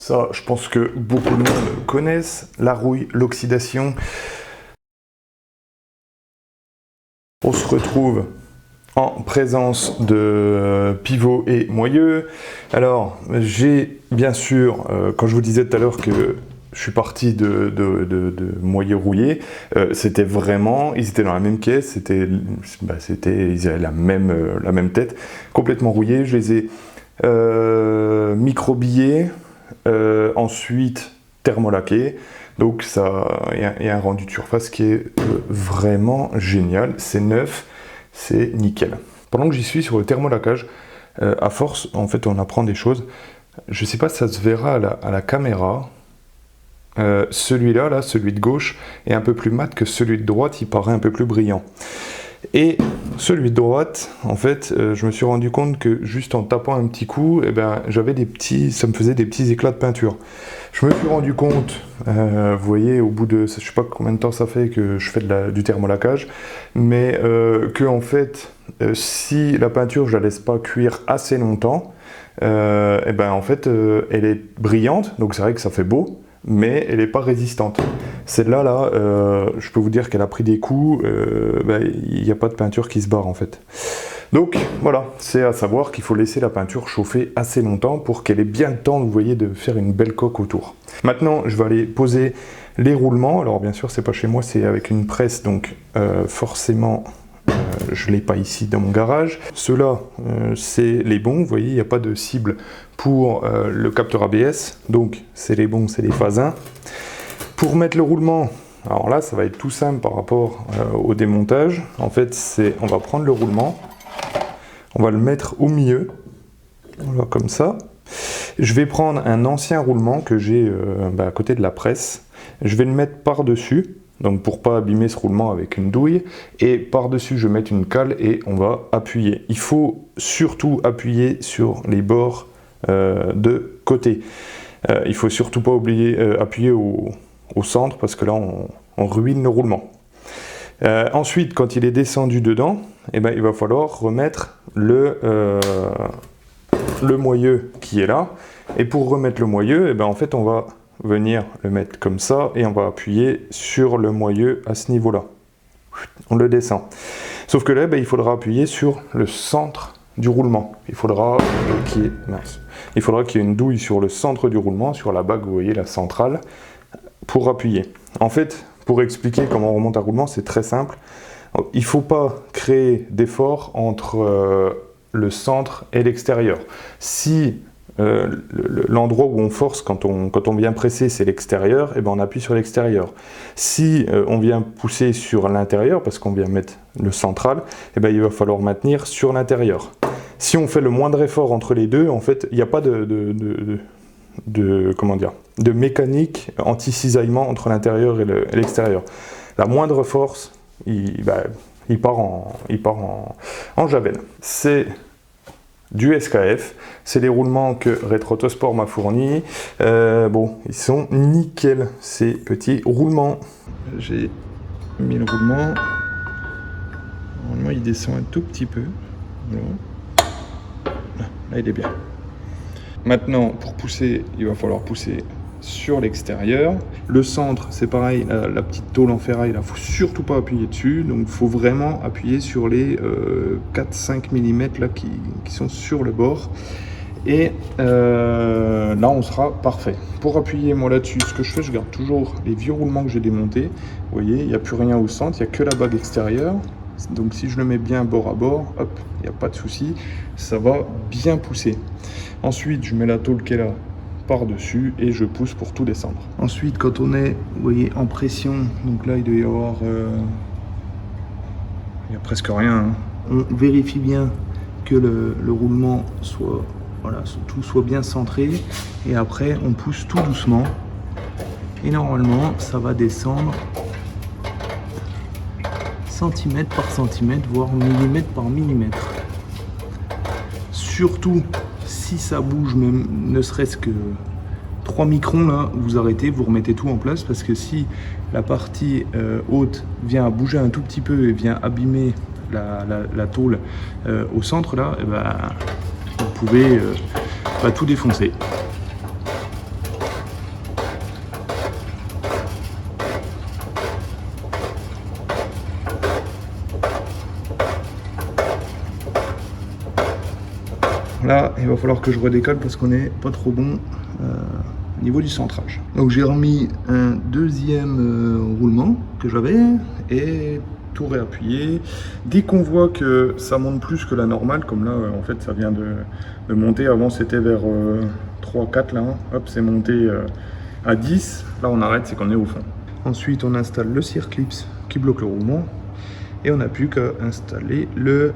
Ça, je pense que beaucoup de monde connaissent, la rouille, l'oxydation. On se retrouve en présence de pivot et moyeu. Alors, j'ai bien sûr, quand je vous disais tout à l'heure que je suis parti de moyeu rouillé, c'était vraiment, ils étaient dans la même caisse, ils avaient la même tête, complètement rouillés. Je les ai microbillés, ensuite thermolaqués. Donc il y a un rendu de surface qui est vraiment génial, c'est neuf, c'est nickel. Pendant que j'y suis sur le thermolacage, à force, en fait, on apprend des choses. Je ne sais pas si ça se verra à la caméra. Celui-là, celui de gauche, est un peu plus mat que celui de droite, il paraît un peu plus brillant. Et celui de droite, en fait, je me suis rendu compte que juste en tapant un petit coup, j'avais ça me faisait des petits éclats de peinture. Je me suis rendu compte, vous voyez, au bout de, je sais pas combien de temps ça fait que je fais du thermolacage, mais que en fait, si la peinture je la laisse pas cuire assez longtemps, en fait, elle est brillante, donc c'est vrai que ça fait beau, mais elle n'est pas résistante. Celle-là, je peux vous dire qu'elle a pris des coups, il n'y a pas de peinture qui se barre en fait. Donc voilà, c'est à savoir qu'il faut laisser la peinture chauffer assez longtemps pour qu'elle ait bien le temps, vous voyez, de faire une belle coque autour. Maintenant, je vais aller poser les roulements. Alors bien sûr, c'est pas chez moi, c'est avec une presse, donc forcément, je ne l'ai pas ici dans mon garage. Ceux-là, c'est les bons, vous voyez, il n'y a pas de cible pour le capteur ABS, donc c'est les bons, c'est les phases 1. Pour mettre le roulement, alors là, ça va être tout simple par rapport au démontage. En fait, on va prendre le roulement, on va le mettre au milieu, voilà, comme ça. Je vais prendre un ancien roulement que j'ai à côté de la presse, je vais le mettre par-dessus, donc pour pas abîmer ce roulement avec une douille, et par-dessus je vais mettre une cale et on va appuyer. Il faut surtout appuyer sur les bords de côté. Il faut surtout pas oublier appuyer au centre parce que là on ruine le roulement. Ensuite, quand il est descendu dedans, il va falloir remettre le moyeu qui est là. Et pour remettre le moyeu, en fait, on va venir le mettre comme ça et on va appuyer sur le moyeu à ce niveau-là. On le descend. Sauf que là, il faudra appuyer sur le centre du roulement. Il faudra qu'il y ait une douille sur le centre du roulement, sur la bague, vous voyez, la centrale, pour appuyer. En fait, pour expliquer comment on remonte un roulement, c'est très simple. Il ne faut pas créer d'effort entre le centre et l'extérieur. Si l'endroit où on force quand on vient presser, c'est l'extérieur, on appuie sur l'extérieur. Si on vient pousser sur l'intérieur, parce qu'on vient mettre le central, il va falloir maintenir sur l'intérieur. Si on fait le moindre effort entre les deux, en fait, il n'y a pas de mécanique anti-cisaillement entre l'intérieur et l'extérieur. La moindre force, il part en javel. C'est du SKF, c'est les roulements que Retro Autosport m'a fournis. Ils sont nickel, ces petits roulements. J'ai mis le roulement. Normalement, il descend un tout petit peu. Voilà. Là, il est bien. Maintenant, pour pousser, il va falloir pousser sur l'extérieur. Le centre, c'est pareil, la petite tôle en ferraille, il ne faut surtout pas appuyer dessus. Donc, il faut vraiment appuyer sur les 4-5 mm là, qui sont sur le bord. Et là, on sera parfait. Pour appuyer, moi, là-dessus, ce que je fais, je garde toujours les vieux roulements que j'ai démontés. Vous voyez, il n'y a plus rien au centre, il n'y a que la bague extérieure. Donc, si je le mets bien bord à bord, hop, il n'y a pas de souci, ça va bien pousser. Ensuite, je mets la tôle qui est là par-dessus et je pousse pour tout descendre. Ensuite, quand on est, vous voyez, en pression, donc là, il doit y avoir... il n'y a presque rien. Hein. On vérifie bien que le roulement soit... Voilà, tout soit bien centré. Et après, on pousse tout doucement. Et normalement, ça va descendre centimètre par centimètre, voire millimètre par millimètre. Surtout si ça bouge, même ne serait-ce que 3 microns, là, vous arrêtez, vous remettez tout en place, parce que si la partie haute vient à bouger un tout petit peu et vient abîmer la tôle au centre, là, vous pouvez tout défoncer. il va falloir que je redécale parce qu'on n'est pas trop bon au niveau du centrage. Donc j'ai remis un deuxième roulement que j'avais et tout réappuyer. Dès qu'on voit que ça monte plus que la normale, comme là en fait ça vient de monter, avant c'était vers 3-4 là, hop c'est monté à 10, là on arrête, c'est qu'on est au fond. Ensuite on installe le circlips qui bloque le roulement et on n'a plus qu'à installer le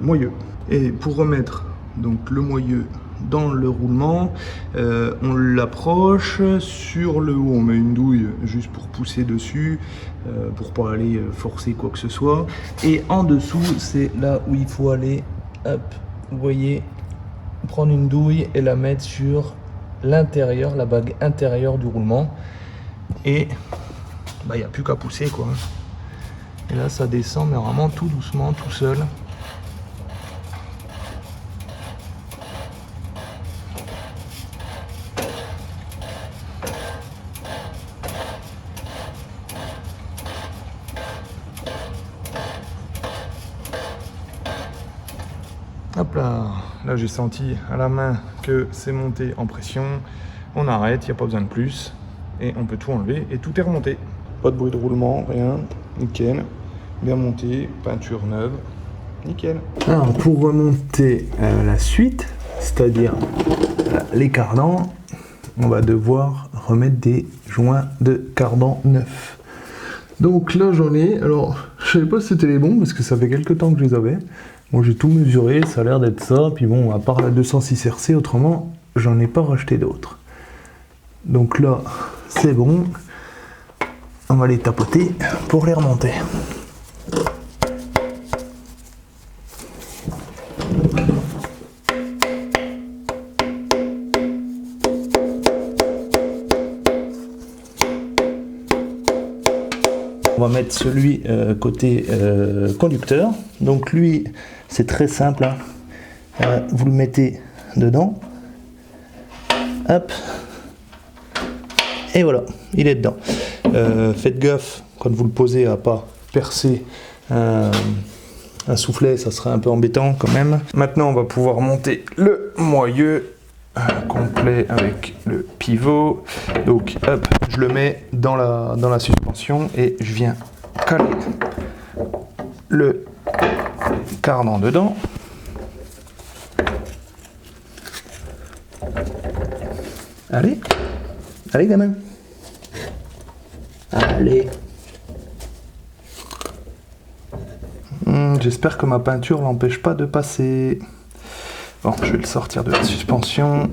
moyeu. Et pour remettre donc le moyeu dans le roulement, on l'approche sur le haut, on met une douille juste pour pousser dessus, pour pas aller forcer quoi que ce soit, et en dessous c'est là où il faut aller, hop, vous voyez, prendre une douille et la mettre sur l'intérieur, la bague intérieure du roulement, et bah, il n'y a plus qu'à pousser quoi. Et là ça descend mais vraiment tout doucement, tout seul. Hop là, là j'ai senti à la main que c'est monté en pression. On arrête, il n'y a pas besoin de plus. Et on peut tout enlever et tout est remonté. Pas de bruit de roulement, rien, nickel. Bien monté, peinture neuve, nickel. Alors pour remonter la suite, c'est-à-dire les cardans, on va devoir remettre des joints de cardan neufs. Donc là j'en ai, alors je savais pas si c'était les bons parce que ça fait quelques temps que je les avais. Moi j'ai tout mesuré, ça a l'air d'être ça, puis bon, à part la 206 RC, autrement, j'en ai pas racheté d'autres. Donc là, c'est bon, on va les tapoter pour les remonter. On va mettre celui côté conducteur. Donc lui, c'est très simple. Hein. Vous le mettez dedans. Hop. Et voilà, il est dedans. Faites gaffe quand vous le posez à pas percer un soufflet, ça serait un peu embêtant quand même. Maintenant, on va pouvoir monter le moyeu complet avec le pivot. Donc hop, je le mets dans la suspension et je viens coller le cardan dedans. Allez, allez quand même. Allez. J'espère que ma peinture l'empêche pas de passer. Bon, je vais le sortir de la suspension.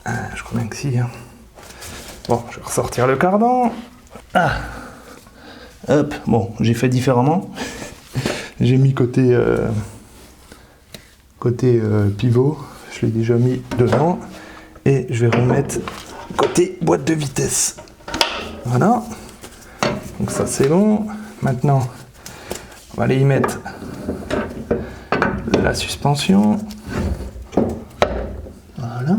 Je crois bien que si. Hein. Bon, je vais ressortir le cardan. Ah. Hop, bon, j'ai fait différemment. J'ai mis côté pivot. Je l'ai déjà mis devant. Et je vais remettre côté boîte de vitesse. Voilà. Donc ça c'est bon. Maintenant, on va aller y mettre la suspension. Voilà.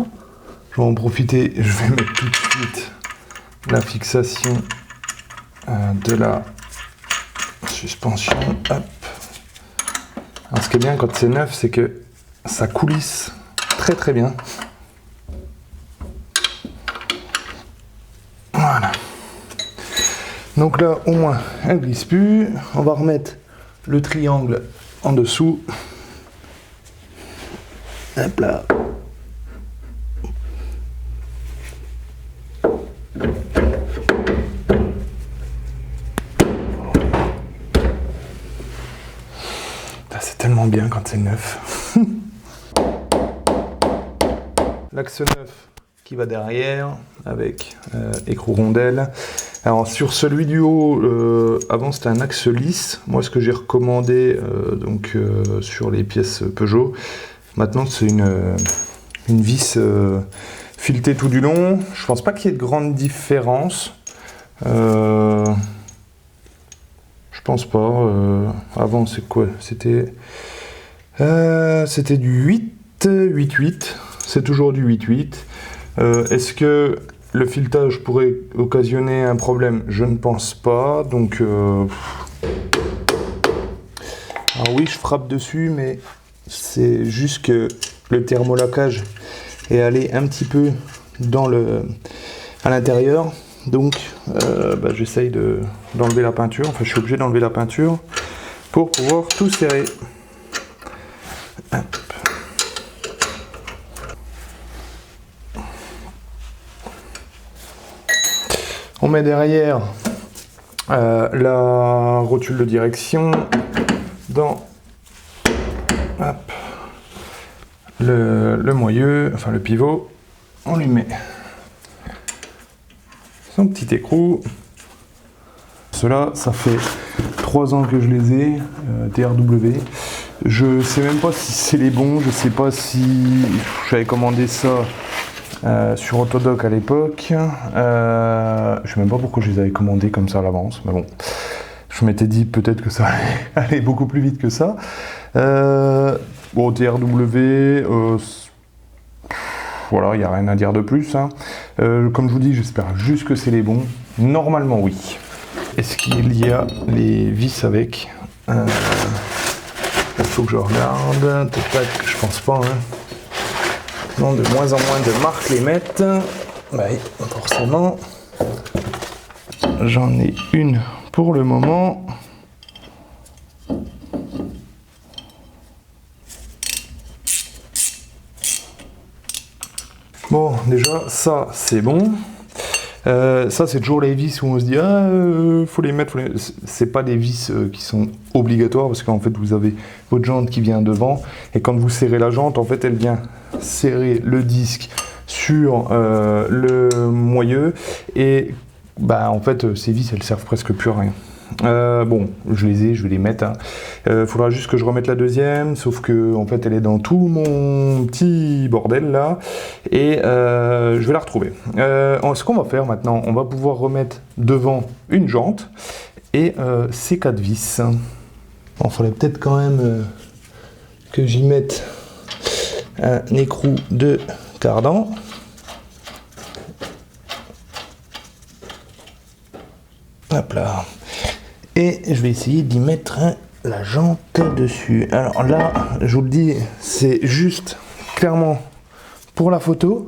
Je vais en profiter, je vais mettre tout de suite la fixation de la suspension. Hop. Alors ce qui est bien quand c'est neuf, c'est que ça coulisse très très bien. Voilà. Donc là, au moins, elle glisse plus. On va remettre le triangle en dessous. Hop là. C'est tellement bien quand c'est neuf. L'axe neuf qui va derrière avec écrou rondelle. Alors sur celui du haut, avant c'était un axe lisse. Moi ce que j'ai recommandé sur les pièces Peugeot, maintenant c'est une vis filetée tout du long. Je pense pas qu'il y ait de grande différence. Je pense pas. Avant c'est quoi? C'était du 8-8. C'est toujours du 8-8. Est-ce que le filetage pourrait occasionner un problème, je ne pense pas. Donc, alors oui, je frappe dessus, mais c'est juste que le thermolacage est allé un petit peu à l'intérieur. Donc, j'essaye d'enlever la peinture. Enfin, je suis obligé d'enlever la peinture pour pouvoir tout serrer. Hop. On met derrière la rotule de direction dans le moyeu, enfin le pivot. On lui met son petit écrou. Ceux-là, ça fait 3 ans que je les ai, TRW. Je sais même pas si c'est les bons, je sais pas si j'avais commandé ça sur Autodoc à l'époque. Je sais même pas pourquoi je les avais commandés comme ça à l'avance, mais bon. Je m'étais dit peut-être que ça allait aller beaucoup plus vite que ça. Bon, TRW, voilà, il n'y a rien à dire de plus. Hein. Comme je vous dis, j'espère juste que c'est les bons. Normalement, oui. Est-ce qu'il y a les vis avec il faut que je regarde. Tac, je pense pas. Hein. Non, de moins en moins de marques les mettent. Oui, forcément. J'en ai une pour le moment. Bon, déjà, ça, c'est bon. Ça, c'est toujours les vis où on se dit faut les mettre. C'est pas des vis qui sont obligatoires parce qu'en fait, vous avez votre jante qui vient devant et quand vous serrez la jante, en fait, elle vient serrer le disque sur le moyeu et en fait, ces vis, elles servent presque plus à rien. Bon, je les ai, je vais les mettre. Faudra juste que je remette la deuxième, sauf que en fait elle est dans tout mon petit bordel là, et je vais la retrouver. Ce qu'on va faire maintenant, on va pouvoir remettre devant une jante et ces 4 vis. Bon, faudrait peut-être quand même que j'y mette un écrou de cardan. Hop là. Et je vais essayer d'y mettre la jante dessus. Alors là, je vous le dis, c'est juste clairement pour la photo.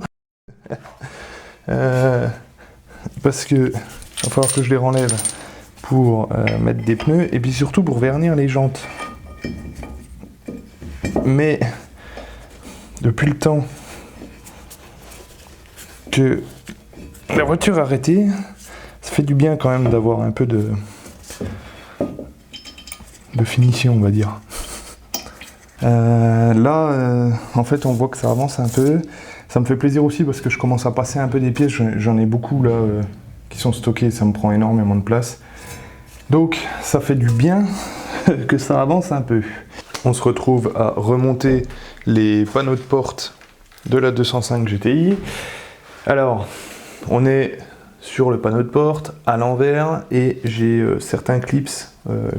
Parce que va falloir que je les renlève pour mettre des pneus et puis surtout pour vernir les jantes. Mais depuis le temps que la voiture a arrêté, ça fait du bien quand même d'avoir un peu de finition, on va dire. Là, en fait, on voit que ça avance un peu. Ça me fait plaisir aussi parce que je commence à passer un peu des pièces. J'en ai beaucoup là qui sont stockés. Ça me prend énormément de place. Donc, ça fait du bien que ça avance un peu. On se retrouve à remonter les panneaux de porte de la 205 GTI. Alors, on est sur le panneau de porte à l'envers et j'ai certains clips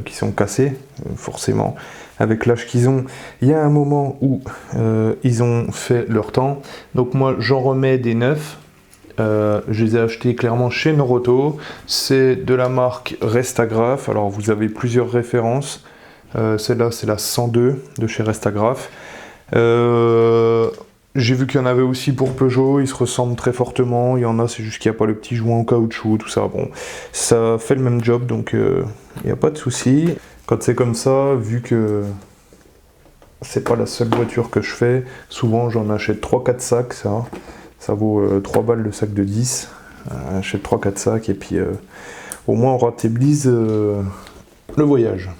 qui sont cassés, forcément avec l'âge qu'ils ont. Il y a un moment où ils ont fait leur temps, donc moi j'en remets des neufs. Je les ai achetés clairement chez Noroto. C'est de la marque Restagraph. Alors vous avez plusieurs références. Celle-là c'est la 102 de chez Restagraph. J'ai vu qu'il y en avait aussi pour Peugeot, ils se ressemblent très fortement. Il y en a, c'est juste qu'il n'y a pas le petit joint en caoutchouc, tout ça. Bon, ça fait le même job, donc il n'y a pas de souci. Quand c'est comme ça, vu que c'est pas la seule voiture que je fais, souvent j'en achète 3-4 sacs, ça vaut 3 balles le sac de 10. J'achète 3-4 sacs et puis au moins on rentabilise le voyage.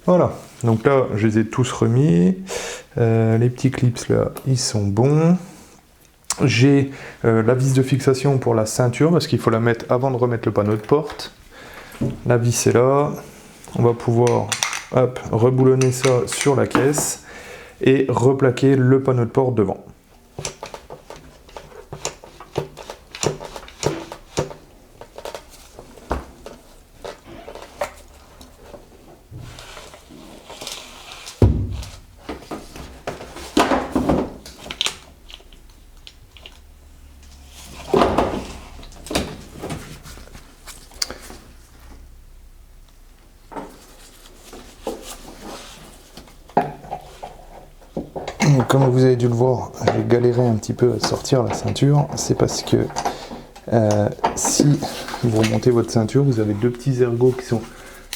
Voilà, donc là je les ai tous remis. Les petits clips là, ils sont bons. J'ai la vis de fixation pour la ceinture parce qu'il faut la mettre avant de remettre le panneau de porte. La vis est là. On va pouvoir reboulonner ça sur la caisse et replaquer le panneau de porte devant. Comme vous avez dû le voir, j'ai galéré un petit peu à sortir la ceinture. C'est parce que si vous remontez votre ceinture, vous avez deux petits ergots qui sont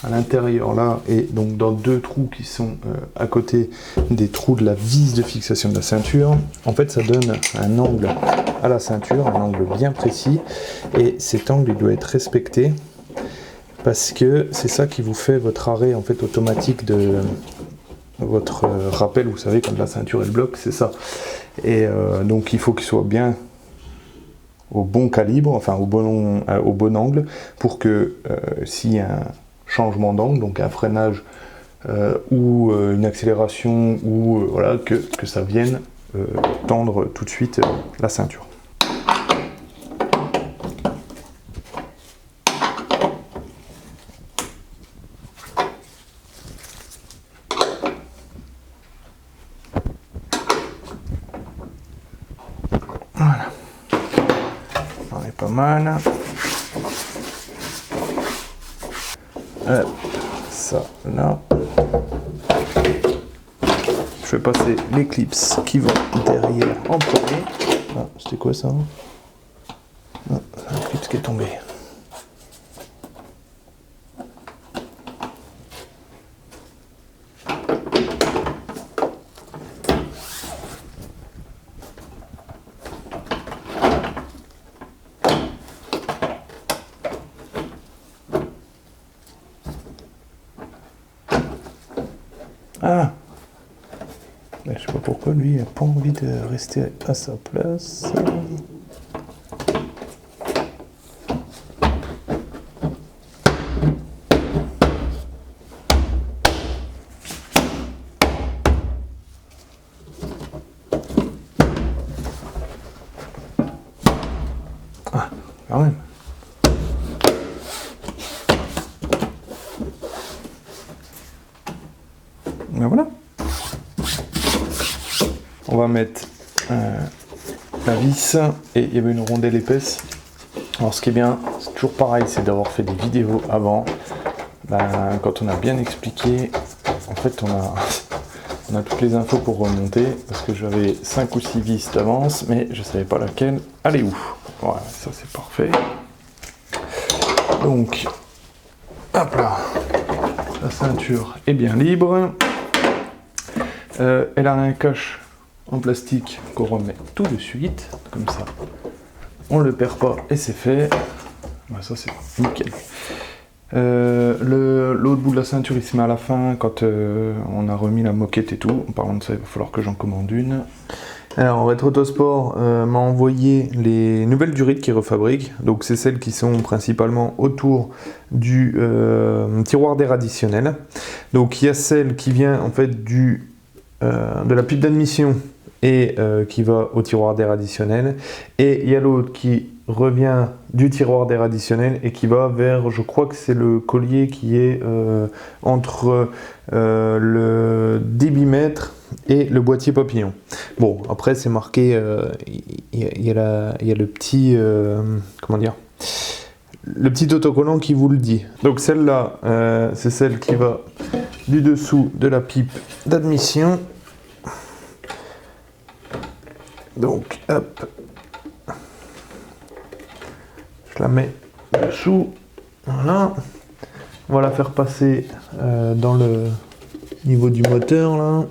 à l'intérieur là, et donc dans deux trous qui sont à côté des trous de la vis de fixation de la ceinture. En fait, ça donne un angle à la ceinture, un angle bien précis, et cet angle il doit être respecté parce que c'est ça qui vous fait votre arrêt en fait automatique de votre rappel. Vous savez, quand la ceinture elle bloque, c'est ça. Et donc il faut qu'il soit bien au bon calibre, enfin au bon angle, pour que s'il y a un changement d'angle, donc un freinage ou une accélération, ou voilà, que ça vienne tendre tout de suite la ceinture. Voilà, on est pas mal. Ça là. Je vais passer les clips qui vont derrière en premier. Ah, c'était quoi ça? Ah, un clip qui est tombé. Ah! Mais je sais pas pourquoi lui il n'a pas envie de rester à sa place. Ah, quand même. Ben voilà. On va mettre la vis, et il y avait une rondelle épaisse. Alors ce qui est bien, c'est toujours pareil, c'est d'avoir fait des vidéos avant. Ben, quand on a bien expliqué, en fait on a toutes les infos pour remonter, parce que j'avais 5 ou 6 vis d'avance, mais je savais pas laquelle aller où. Voilà, ça c'est parfait. Donc, hop là, la ceinture est bien libre. Elle a un cache en plastique qu'on remet tout de suite, comme ça on le perd pas et c'est fait. Ben, ça c'est nickel. L'autre bout de la ceinture il se met à la fin quand on a remis la moquette et tout. En parlant de ça, il va falloir que j'en commande une. Alors Retro Autosport m'a envoyé les nouvelles durites qu'ils refabriquent. Donc c'est celles qui sont principalement autour du tiroir d'air additionnel. Donc il y a celle qui vient en fait de la pipe d'admission et qui va au tiroir d'air additionnel, et il y a l'autre qui revient du tiroir d'air additionnel et qui va vers, je crois que c'est le collier qui est entre le débitmètre et le boîtier papillon. Bon, après c'est marqué, il y a le petit, comment dire, le petit autocollant qui vous le dit. Donc celle-là, c'est celle qui va du dessous de la pipe d'admission. Donc, hop, je la mets dessous, voilà. On va la faire passer dans le niveau du moteur, là.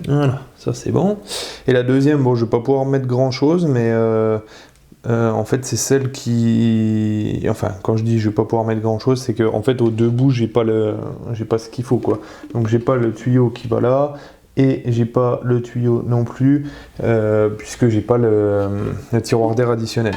Voilà, ça c'est bon. Et la deuxième, bon, je vais pas pouvoir mettre grand chose, mais en fait c'est celle qui, enfin quand je dis je vais pas pouvoir mettre grand chose, c'est que en fait aux deux bouts j'ai pas ce qu'il faut quoi. Donc j'ai pas le tuyau qui va là, et j'ai pas le tuyau non plus, puisque j'ai pas le tiroir d'air additionnel.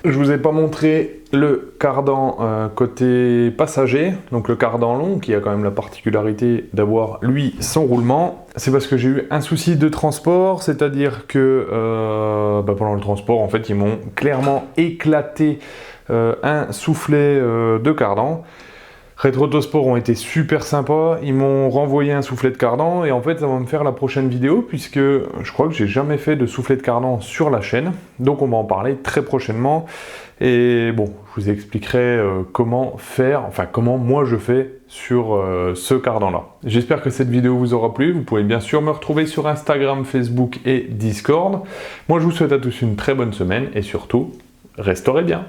Je vous ai pas montré le cardan côté passager, donc le cardan long qui a quand même la particularité d'avoir lui son roulement. C'est parce que j'ai eu un souci de transport, c'est-à-dire que pendant le transport en fait ils m'ont clairement éclaté un soufflet de cardan. Retro Autosport ont été super sympas, ils m'ont renvoyé un soufflet de cardan et en fait ça va me faire la prochaine vidéo puisque je crois que j'ai jamais fait de soufflet de cardan sur la chaîne, donc on va en parler très prochainement et bon, je vous expliquerai comment faire, enfin comment moi je fais sur ce cardan là. J'espère que cette vidéo vous aura plu, vous pouvez bien sûr me retrouver sur Instagram, Facebook et Discord. Moi je vous souhaite à tous une très bonne semaine et surtout, restaurez bien.